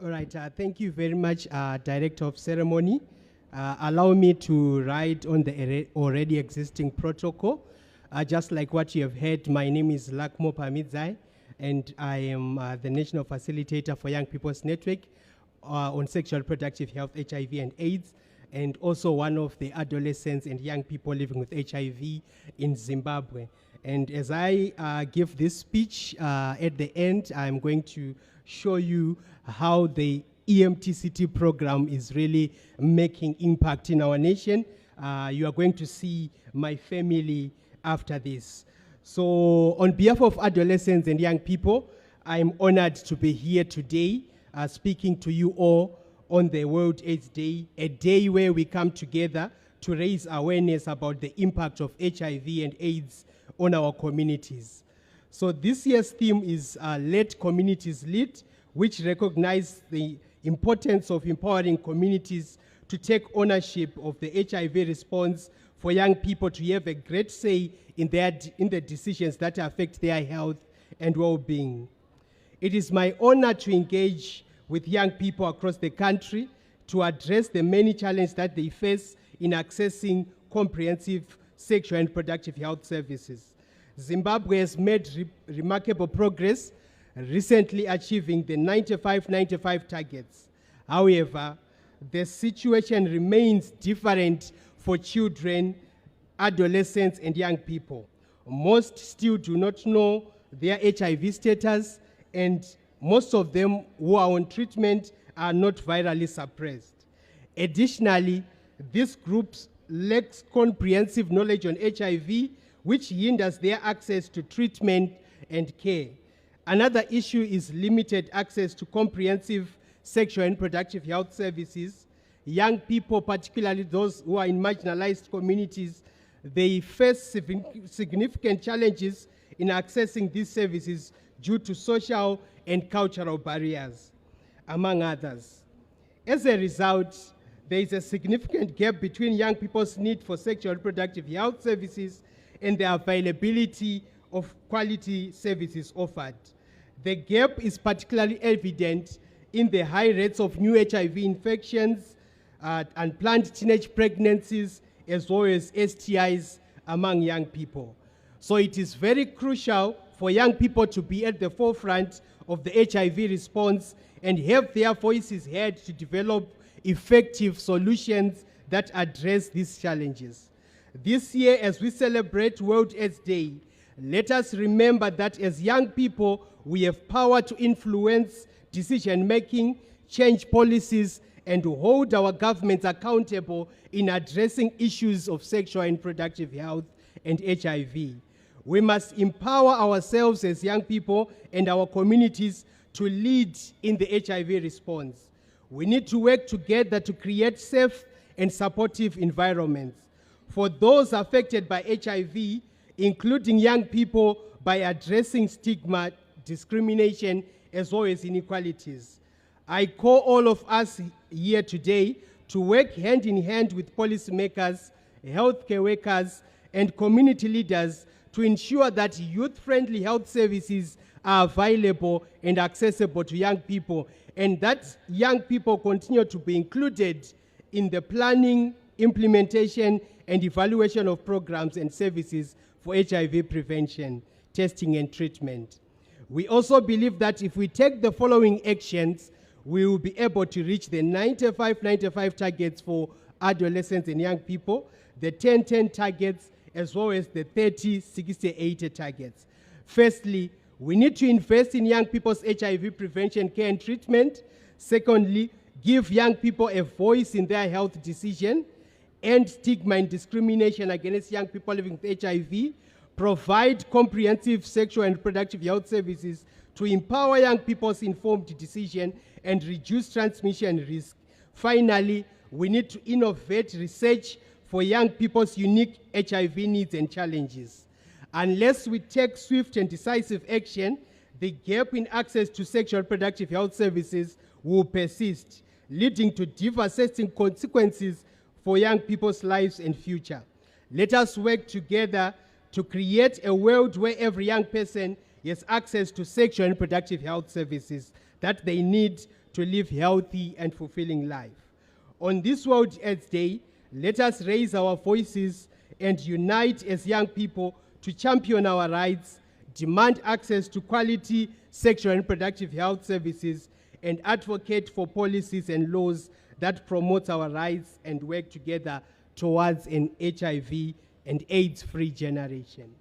All right, thank you very much, Director of Ceremony. Allow me to write on the already existing protocol. Just like what you have heard, my name is Lakmo Pamidzai, and I am the National Facilitator for Young People's Network on Sexual Reproductive Health, HIV and AIDS, and also one of the adolescents and young people living with HIV in Zimbabwe. And as I give this speech at the end, I'm going to show you how the EMTCT program is really making impact in our nation. You are going to see my family after this. So on behalf of adolescents and young people, I'm honored to be here today speaking to you all on the World AIDS Day, a day where we come together to raise awareness about the impact of HIV and AIDS on our communities. So this year's theme is Let Communities Lead, which recognizes the importance of empowering communities to take ownership of the HIV response for young people to have a great say in the decisions that affect their health and well-being. It is my honor to engage with young people across the country to address the many challenges that they face in accessing comprehensive sexual and reproductive health services. Zimbabwe has made remarkable progress, recently achieving the 95-95 targets. However, the situation remains different for children, adolescents, and young people. Most still do not know their HIV status, and most of them who are on treatment are not virally suppressed. Additionally, these groups lack comprehensive knowledge on HIV, which hinders their access to treatment and care. Another issue is limited access to comprehensive sexual and reproductive health services. Young people, particularly those who are in marginalized communities, they face significant challenges in accessing these services due to social and cultural barriers, among others. As a result, there is a significant gap between young people's need for sexual and reproductive health services and the availability of quality services offered. The gap is particularly evident in the high rates of new HIV infections, unplanned teenage pregnancies, as well as STIs among young people. So it is very crucial for young people to be at the forefront of the HIV response and have their voices heard to develop effective solutions that address these challenges. This year, as we celebrate World AIDS Day, let us remember that as young people, we have power to influence decision-making, change policies, and to hold our governments accountable in addressing issues of sexual and reproductive health and HIV. We must empower ourselves as young people and our communities to lead in the HIV response. We need to work together to create safe and supportive environments for those affected by HIV, including young people, by addressing stigma, discrimination, as well as inequalities. I call all of us here today to work hand in hand with policymakers, healthcare workers, and community leaders to ensure that youth-friendly health services are available and accessible to young people, and that young people continue to be included in the planning, implementation, and evaluation of programs and services for HIV prevention, testing, and treatment. We also believe that if we take the following actions, we will be able to reach the 95-95 targets for adolescents and young people, the 10-10 targets, as well as the 30-60-80 targets. Firstly, we need to invest in young people's HIV prevention, care, and treatment. Secondly, give young people a voice in their health decision, end stigma and discrimination against young people living with HIV, provide comprehensive sexual and reproductive health services to empower young people's informed decision and reduce transmission risk. Finally, we need to innovate research for young people's unique HIV needs and challenges. Unless we take swift and decisive action, the gap in access to sexual and reproductive health services will persist, leading to devastating consequences for young people's lives and future. Let us work together to create a world where every young person has access to sexual and reproductive health services that they need to live healthy and fulfilling life. On this World AIDS Day, let us raise our voices and unite as young people to champion our rights, demand access to quality sexual and reproductive health services, and advocate for policies and laws that promote our rights and work together towards an HIV and AIDS-free generation.